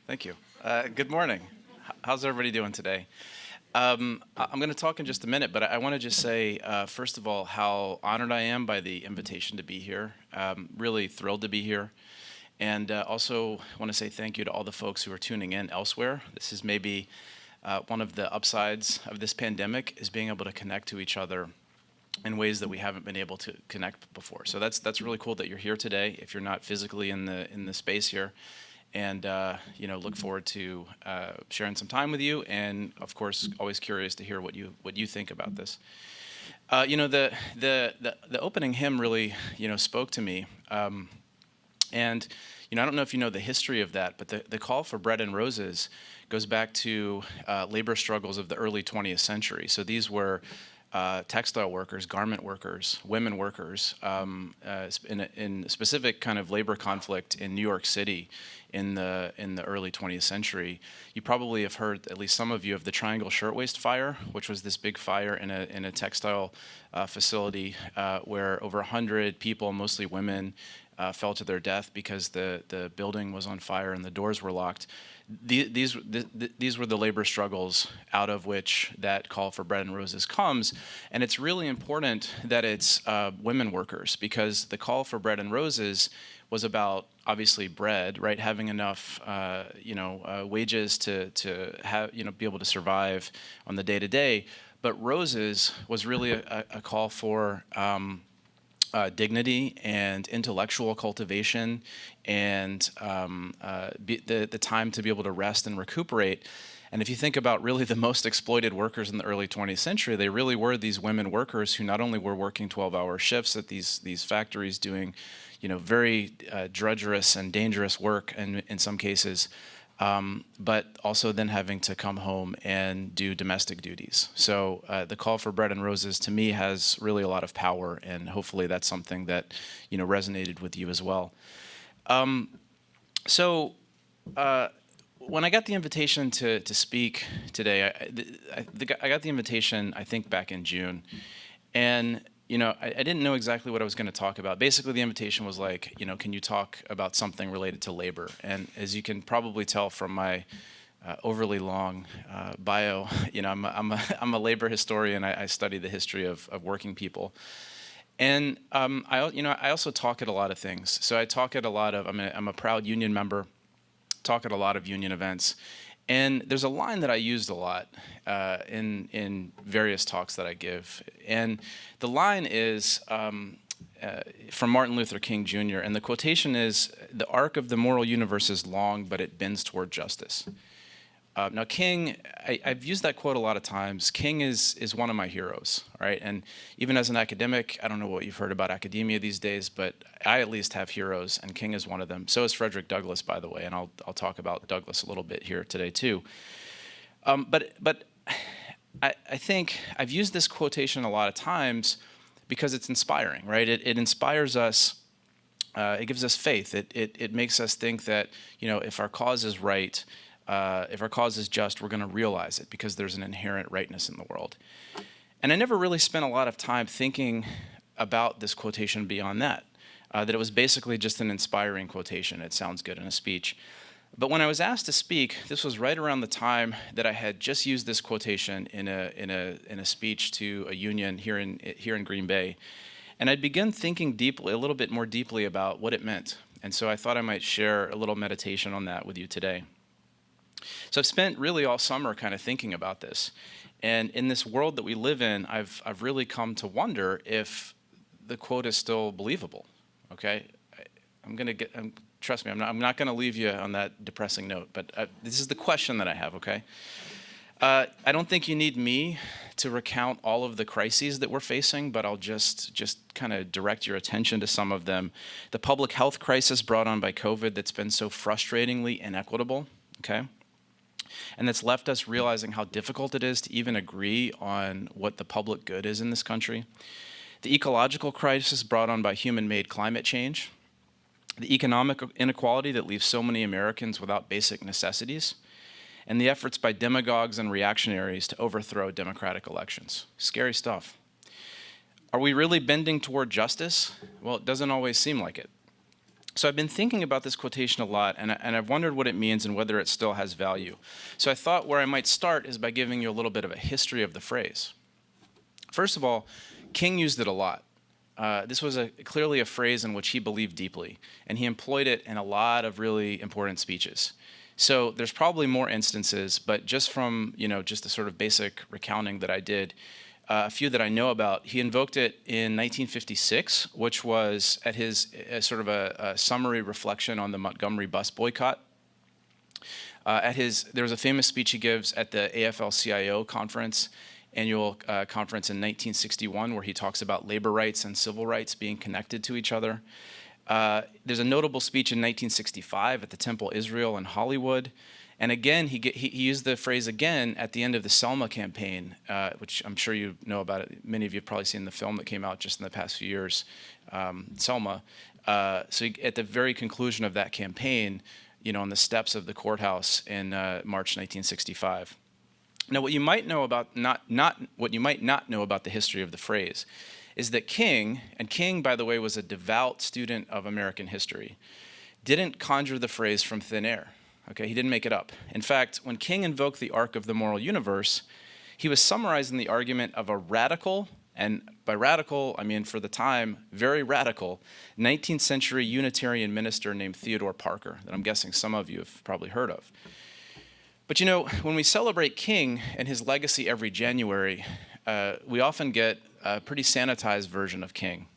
Thank you. Good morning. How's everybody doing today? I'm going to talk in just a minute, but I want to just say, first of all, how honored I am by the invitation to be here. Really thrilled to be here. And also want to say thank you to all the folks who are tuning in elsewhere. This is maybe one of the upsides of this pandemic, is being able to connect to each other in ways that we haven't been able to connect before. So that's really cool that you're here today, if you're not physically in the space here. And look forward to sharing some time with you, and of course, always curious to hear what you think about this. The opening hymn really spoke to me, and I don't know if you know the history of that, but the call for bread and roses goes back to labor struggles of the early 20th century. So these were textile workers, garment workers, women workers, in a specific kind of labor conflict in New York City in the early 20th century. You probably have heard, at least some of you, of the Triangle Shirtwaist Fire, which was this big fire in a textile facility where over 100 people, mostly women, fell to their death because the building was on fire and the doors were locked. These were the labor struggles out of which that call for bread and roses comes, and it's really important that it's women workers, because the call for bread and roses was about, obviously, bread, right? Having enough wages to have be able to survive on the day to day, but roses was really a call for dignity and intellectual cultivation, and the time to be able to rest and recuperate. And if you think about really the most exploited workers in the early 20th century, they really were these women workers who not only were working 12-hour shifts at these factories, doing very drudgerous and dangerous work, and in some cases, but also then having to come home and do domestic duties. So the call for bread and roses, to me, has really a lot of power, and hopefully that's something that resonated with you as well. When I got the invitation to speak today, I got the invitation, I think, back in June, and I didn't know exactly what I was going to talk about. Basically, the invitation was like, can you talk about something related to labor? And as you can probably tell from my overly long bio, I'm a labor historian. I study the history of working people, and I also talk at a lot of things. So I talk at a lot of. I'm a proud union member. Talk at a lot of union events. And there's a line that I used a lot in various talks that I give. And the line is from Martin Luther King Jr., and the quotation is, "The arc of the moral universe is long, but it bends toward justice." Now, King, I've used that quote a lot of times. King is one of my heroes, right? And even as an academic, I don't know what you've heard about academia these days, but I at least have heroes, and King is one of them. So is Frederick Douglass, by the way, and I'll talk about Douglass a little bit here today too. But I think I've used this quotation a lot of times because it's inspiring, right? It inspires us. It gives us faith. It makes us think that if our cause is right, if our cause is just, we're going to realize it, because there's an inherent rightness in the world. And I never really spent a lot of time thinking about this quotation beyond that, that it was basically just an inspiring quotation. It sounds good in a speech. But when I was asked to speak, this was right around the time that I had just used this quotation in a speech to a union here in Green Bay. And I'd begun thinking deeply, a little bit more deeply, about what it meant. And so I thought I might share a little meditation on that with you today. So I've spent really all summer kind of thinking about this. And in this world that we live in, I've really come to wonder if the quote is still believable. Okay? Trust me, I'm not going to leave you on that depressing note, but this is the question that I have, okay? I don't think you need me to recount all of the crises that we're facing, but I'll just kind of direct your attention to some of them. The public health crisis brought on by COVID that's been so frustratingly inequitable, okay? And that's left us realizing how difficult it is to even agree on what the public good is in this country. The ecological crisis brought on by human-made climate change. The economic inequality that leaves so many Americans without basic necessities. And the efforts by demagogues and reactionaries to overthrow democratic elections. Scary stuff. Are we really bending toward justice? Well, it doesn't always seem like it. So I've been thinking about this quotation a lot, and I've wondered what it means and whether it still has value. So I thought where I might start is by giving you a little bit of a history of the phrase. First of all, King used it a lot. This was clearly a phrase in which he believed deeply, and he employed it in a lot of really important speeches. So there's probably more instances, but just from just the sort of basic recounting that I did, a few that I know about, he invoked it in 1956, which was at his sort of a summary reflection on the Montgomery bus boycott. There was a famous speech he gives at the AFL-CIO conference, annual conference in 1961, where he talks about labor rights and civil rights being connected to each other. There's a notable speech in 1965 at the Temple Israel in Hollywood. And again, he used the phrase again at the end of the Selma campaign, which I'm sure you know about it. Many of you have probably seen the film that came out just in the past few years, Selma. So at the very conclusion of that campaign, on the steps of the courthouse in March 1965. Now, what you might know about what you might not know about the history of the phrase is that King, and King, by the way, was a devout student of American history, didn't conjure the phrase from thin air. Okay, he didn't make it up. In fact, when King invoked the arc of the moral universe, he was summarizing the argument of a radical, and by radical, I mean for the time, very radical, 19th century Unitarian minister named Theodore Parker, that I'm guessing some of you have probably heard of. But when we celebrate King and his legacy every January, we often get a pretty sanitized version of King.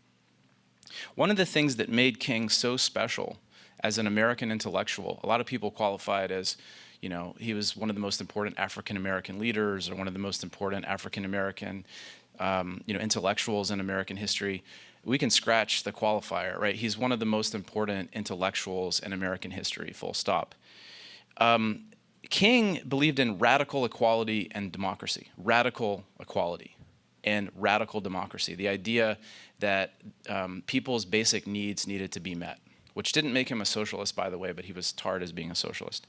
One of the things that made King so special as an American intellectual, a lot of people qualify it as, he was one of the most important African-American leaders or one of the most important African-American, intellectuals in American history. We can scratch the qualifier, right? He's one of the most important intellectuals in American history, full stop. King believed in radical equality and democracy, radical equality and radical democracy, the idea that people's basic needs needed to be met, which didn't make him a socialist, by the way, but he was tarred as being a socialist.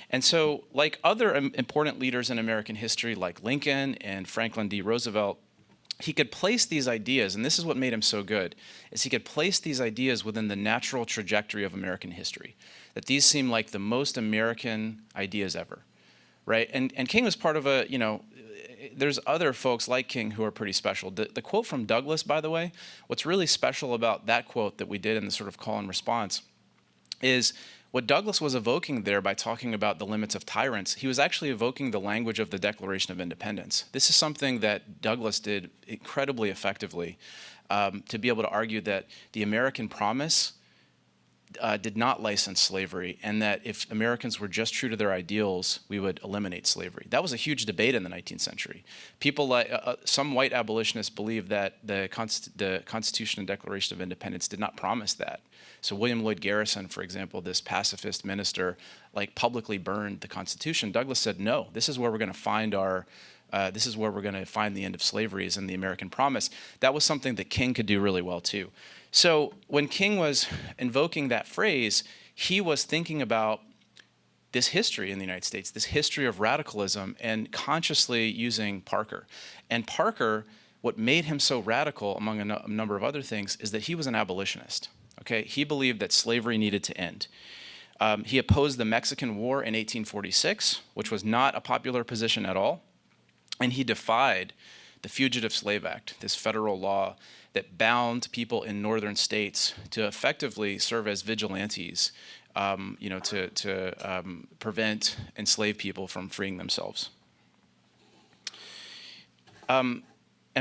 And so, like other important leaders in American history, like Lincoln and Franklin D. Roosevelt, he could place these ideas, and this is what made him so good, is he could place these ideas within the natural trajectory of American history, that these seem like the most American ideas ever, right? And King was part of there's other folks like King who are pretty special. The quote from Douglas, by the way, what's really special about that quote that we did in the sort of call and response is what Douglas was evoking there by talking about the limits of tyrants. He was actually evoking the language of the Declaration of Independence. This is something that Douglas did incredibly effectively to be able to argue that the American promise did not license slavery, and that if Americans were just true to their ideals, we would eliminate slavery. That was a huge debate in the 19th century. People like some white abolitionists believed that the Constitution and Declaration of Independence did not promise that. So William Lloyd Garrison, for example, this pacifist minister, publicly burned the Constitution. Douglas said, no, this is where we're going to find the end of slavery, is in the American promise. That was something that King could do really well too. So when King was invoking that phrase, he was thinking about this history in the United States, this history of radicalism, and consciously using Parker. And Parker, what made him so radical, among a number of other things, is that he was an abolitionist. Okay, he believed that slavery needed to end. He opposed the Mexican War in 1846, which was not a popular position at all. And he defied the Fugitive Slave Act, this federal law that bound people in northern states to effectively serve as vigilantes, to prevent enslaved people from freeing themselves. And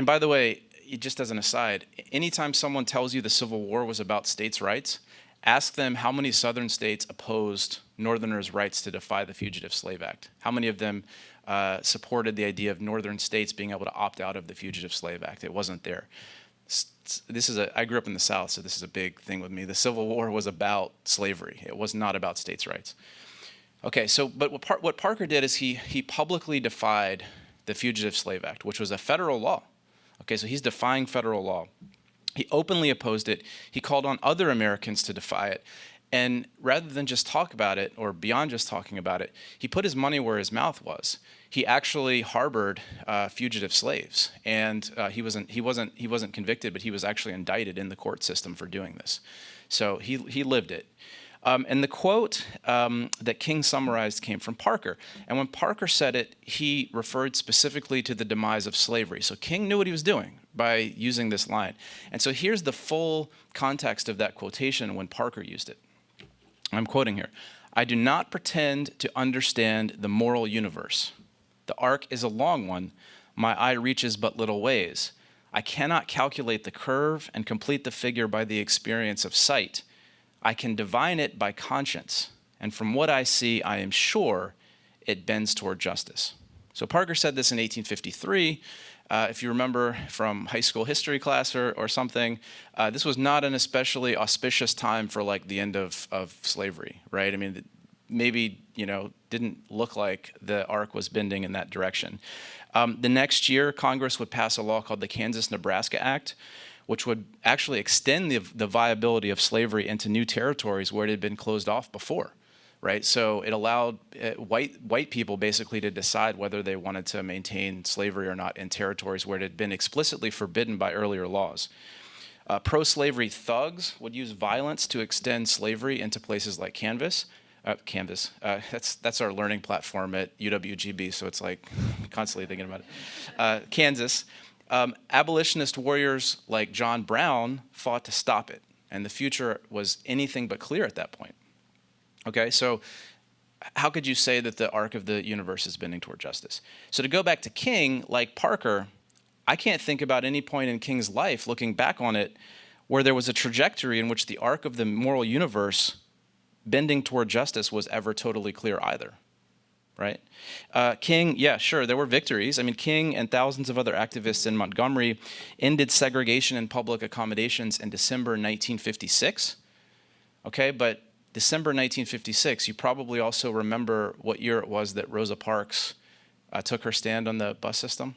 by the way, just as an aside, anytime someone tells you the Civil War was about states' rights, ask them how many southern states opposed northerners' rights to defy the Fugitive Slave Act. How many of them supported the idea of northern states being able to opt out of the Fugitive Slave Act? It wasn't there. I grew up in the South, so this is a big thing with me. The Civil War was about slavery. It was not about states' rights. Okay, so but what Parker did is he publicly defied the Fugitive Slave Act, which was a federal law. Okay, so he's defying federal law. He openly opposed it. He called on other Americans to defy it. And rather than just talk about it, or beyond just talking about it, he put his money where his mouth was. He actually harbored fugitive slaves, and he wasn't convicted, but he was actually indicted in the court system for doing this. So he lived it. And the quote that King summarized came from Parker. And when Parker said it, he referred specifically to the demise of slavery. So King knew what he was doing by using this line. And so here's the full context of that quotation when Parker used it. I'm quoting here. "I do not pretend to understand the moral universe. The arc is a long one. My eye reaches but little ways. I cannot calculate the curve and complete the figure by the experience of sight. I can divine it by conscience, and from what I see, I am sure it bends toward justice." So Parker said this in 1853. If you remember from high school history class or something, this was not an especially auspicious time for like the end of slavery, right? I mean, maybe, didn't look like the arc was bending in that direction. The next year, Congress would pass a law called the Kansas-Nebraska Act, which would actually extend the viability of slavery into new territories where it had been closed off before, right? So it allowed white people basically to decide whether they wanted to maintain slavery or not in territories where it had been explicitly forbidden by earlier laws. Pro-slavery thugs would use violence to extend slavery into places like Kansas. That's our learning platform at UWBG, so it's like constantly thinking about it. Kansas. Abolitionist warriors like John Brown fought to stop it, and the future was anything but clear at that point. Okay, so how could you say that the arc of the universe is bending toward justice? So to go back to King, like Parker, I can't think about any point in King's life, looking back on it, where there was a trajectory in which the arc of the moral universe bending toward justice was ever totally clear either, right? King, yeah, sure, there were victories. I mean, King and thousands of other activists in Montgomery ended segregation in public accommodations in December 1956, okay? But December 1956, you probably also remember what year it was that Rosa Parks took her stand on the bus system?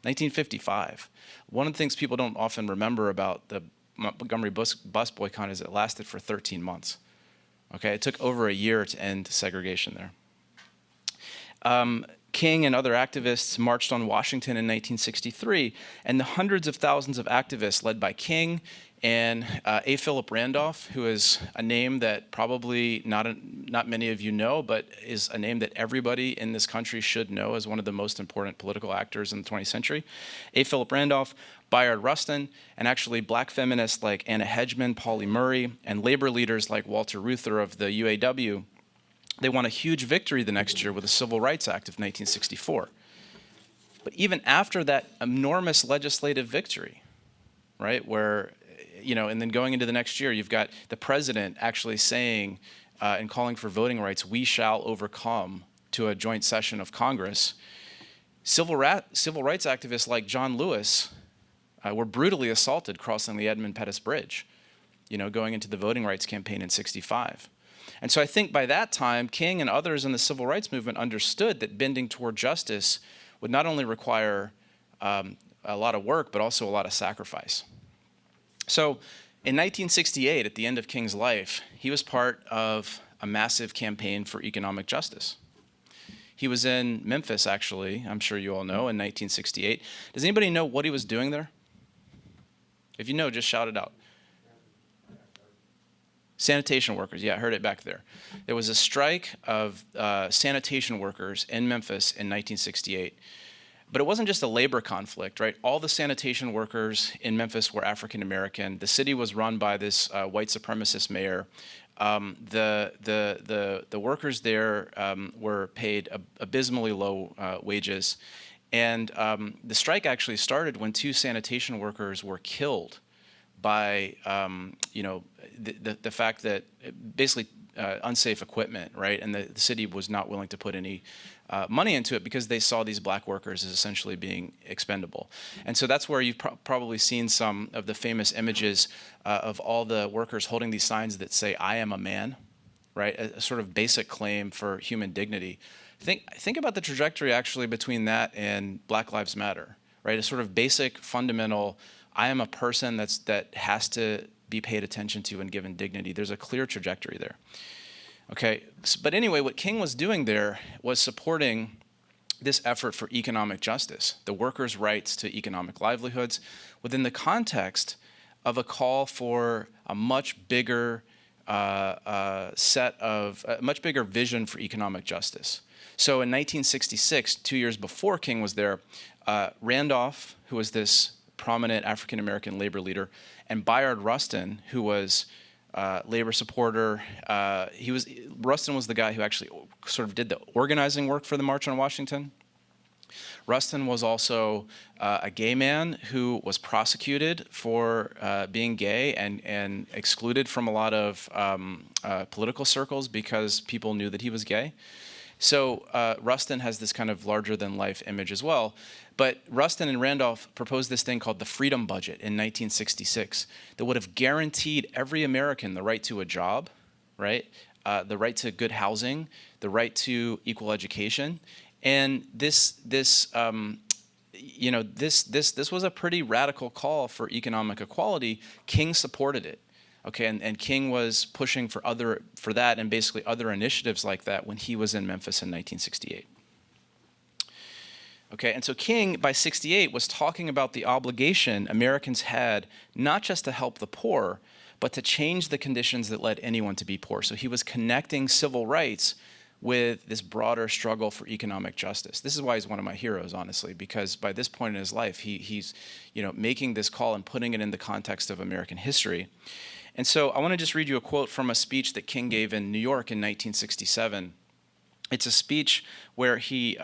1955. One of the things people don't often remember about the Montgomery bus boycott is it lasted for 13 months. Okay, it took over a year to end segregation there. King and other activists marched on Washington in 1963, and the hundreds of thousands of activists led by King and A. Philip Randolph, who is a name that probably not many of you know, but is a name that everybody in this country should know as one of the most important political actors in the 20th century. A. Philip Randolph, Bayard Rustin, and actually black feminists like Anna Hedgeman, Pauli Murray, and labor leaders like Walter Reuther of the UAW, they won a huge victory the next year with the Civil Rights Act of 1964. But even after that enormous legislative victory, right, where, and then going into the next year, you've got the president actually saying and calling for voting rights, "We shall overcome," to a joint session of Congress. Civil rights activists like John Lewis were brutally assaulted crossing the Edmund Pettus Bridge, going into the voting rights campaign in '65. And so I think by that time, King and others in the civil rights movement understood that bending toward justice would not only require a lot of work, but also a lot of sacrifice. So in 1968, at the end of King's life, he was part of a massive campaign for economic justice. He was in Memphis, actually, I'm sure you all know, in 1968. Does anybody know what he was doing there? If you know, just shout it out. Sanitation workers, yeah, I heard it back there. There was a strike of sanitation workers in Memphis in 1968. But it wasn't just a labor conflict, right? All the sanitation workers in Memphis were African American. The city was run by this white supremacist mayor. The workers there were paid abysmally low wages. And the strike actually started when 2 sanitation workers were killed by the fact that basically unsafe equipment, right? And the city was not willing to put any money into it because they saw these black workers as essentially being expendable. And so that's where you've probably seen some of the famous images of all the workers holding these signs that say, "I am a man," right? A sort of basic claim for human dignity. Think about the trajectory actually between that and Black Lives Matter, right? A sort of basic, fundamental, I am a person that has to be paid attention to and given dignity. There's a clear trajectory there. Okay, but anyway, what King was doing there was supporting this effort for economic justice, the workers' rights to economic livelihoods, within the context of a call for a much bigger much bigger vision for economic justice. So in 1966, 2 years before King was there, Randolph, who was this prominent African-American labor leader, and Bayard Rustin, who was labor supporter. Rustin was the guy who actually sort of did the organizing work for the March on Washington. Rustin was also a gay man who was prosecuted for being gay and excluded from a lot of political circles because people knew that he was gay. So Rustin has this kind of larger-than-life image as well. But Rustin and Randolph proposed this thing called the Freedom Budget in 1966 that would have guaranteed every American the right to a job, right? The right to good housing, the right to equal education. And this was a pretty radical call for economic equality. King supported it. Okay, and King was pushing for that and basically other initiatives like that when he was in Memphis in 1968. Okay, and so King, by 68, was talking about the obligation Americans had not just to help the poor, but to change the conditions that led anyone to be poor. So he was connecting civil rights with this broader struggle for economic justice. This is why he's one of my heroes, honestly, because by this point in his life, he's making this call and putting it in the context of American history. And so I want to just read you a quote from a speech that King gave in New York in 1967. It's a speech where he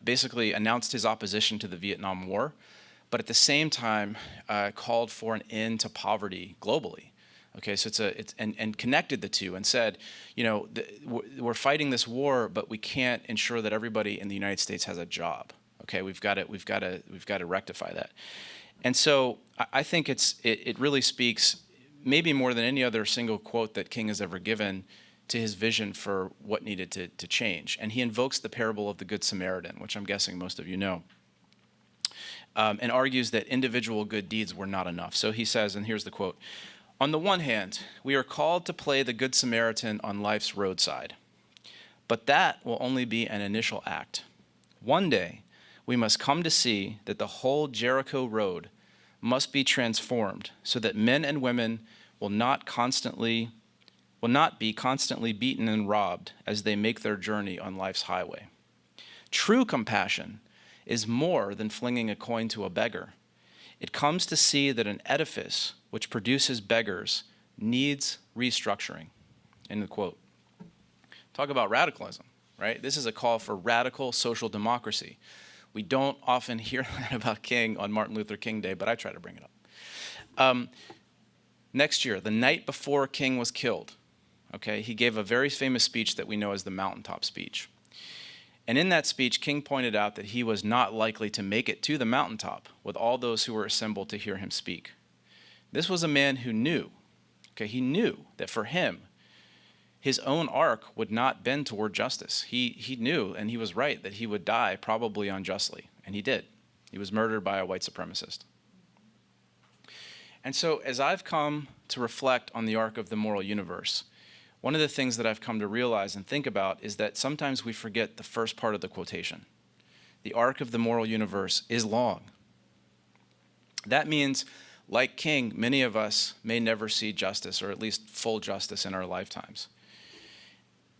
basically announced his opposition to the Vietnam War, but at the same time called for an end to poverty globally. Okay, so and connected the two and said, we're fighting this war, but we can't ensure that everybody in the United States has a job. Okay, we've got to rectify that. And so I think it really speaks, maybe more than any other single quote that King has ever given, to his vision for what needed to change. And he invokes the parable of the Good Samaritan, which I'm guessing most of you know, and argues that individual good deeds were not enough. So he says, and here's the quote, "On the one hand, we are called to play the Good Samaritan on life's roadside, but that will only be an initial act. One day, we must come to see that the whole Jericho road must be transformed so that men and women will not be constantly beaten and robbed as they make their journey on life's highway. True compassion is more than flinging a coin to a beggar. It comes to see that an edifice which produces beggars needs restructuring." End of quote. Talk about radicalism, right? This is a call for radical social democracy. We don't often hear that about King on Martin Luther King Day, but I try to bring it up. Next year, the night before King was killed, okay, he gave a very famous speech that we know as the mountaintop speech. And in that speech, King pointed out that he was not likely to make it to the mountaintop with all those who were assembled to hear him speak. This was a man who knew, okay, he knew that for him, his own arc would not bend toward justice. He knew, and he was right, that he would die probably unjustly, and he did. He was murdered by a white supremacist. And so as I've come to reflect on the arc of the moral universe, one of the things that I've come to realize and think about is that sometimes we forget the first part of the quotation. The arc of the moral universe is long. That means, like King, many of us may never see justice, or at least full justice, in our lifetimes.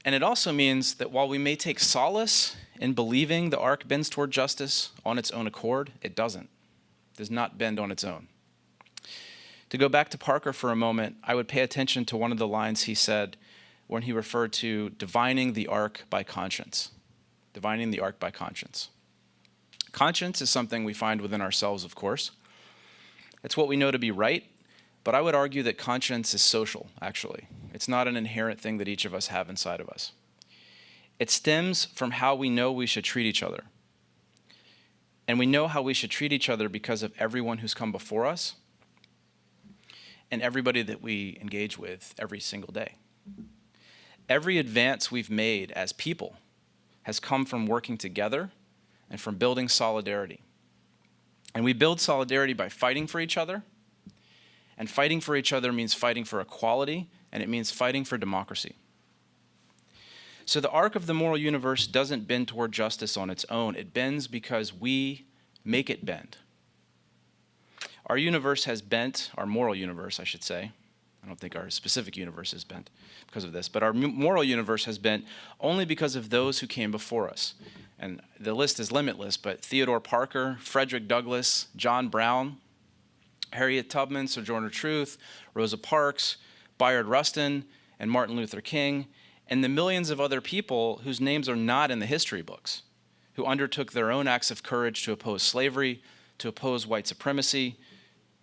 And it also means that while we may take solace in believing the arc bends toward justice on its own accord, it doesn't. It does not bend on its own. To go back to Parker for a moment, I would pay attention to one of the lines he said when he referred to divining the arc by conscience. Divining the arc by conscience. Conscience is something we find within ourselves, of course. It's what we know to be right, but I would argue that conscience is social, actually. It's not an inherent thing that each of us have inside of us. It stems from how we know we should treat each other. And we know how we should treat each other because of everyone who's come before us and everybody that we engage with every single day. Every advance we've made as people has come from working together and from building solidarity. And we build solidarity by fighting for each other, And fighting for each other means fighting for equality, and it means fighting for democracy. So the arc of the moral universe doesn't bend toward justice on its own. It bends because we make it bend. Our universe has bent, our moral universe, I should say. I don't think our specific universe is bent because of this, but our moral universe has bent only because of those who came before us. And the list is limitless, but Theodore Parker, Frederick Douglass, John Brown, Harriet Tubman, Sojourner Truth, Rosa Parks, Bayard Rustin, and Martin Luther King, and the millions of other people whose names are not in the history books, who undertook their own acts of courage to oppose slavery, to oppose white supremacy,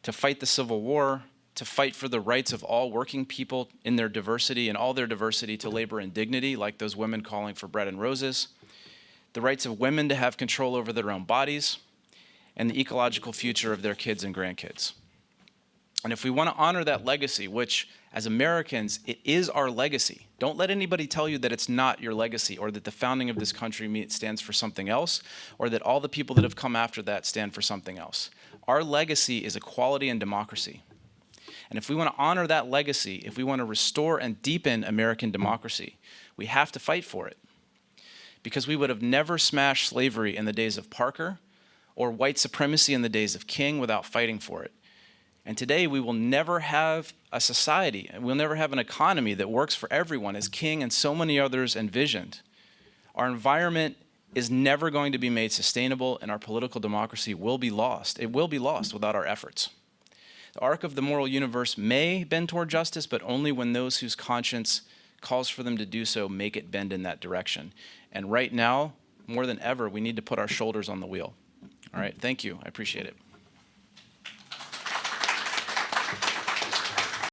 to fight the Civil War, to fight for the rights of all working people in their diversity and all their diversity to labor in dignity, like those women calling for bread and roses, the rights of women to have control over their own bodies, and the ecological future of their kids and grandkids. And if we want to honor that legacy, which as Americans, it is our legacy. Don't let anybody tell you that it's not your legacy, or that the founding of this country stands for something else, or that all the people that have come after that stand for something else. Our legacy is equality and democracy. And if we want to honor that legacy, if we want to restore and deepen American democracy, we have to fight for it. Because we would have never smashed slavery in the days of Parker, or white supremacy in the days of King, without fighting for it. And today we will never have a society, and we'll never have an economy that works for everyone, as King and so many others envisioned. Our environment is never going to be made sustainable, and our political democracy will be lost. It will be lost without our efforts. The arc of the moral universe may bend toward justice, but only when those whose conscience calls for them to do so make it bend in that direction. And right now, more than ever, we need to put our shoulders on the wheel. All right, thank you. I appreciate it.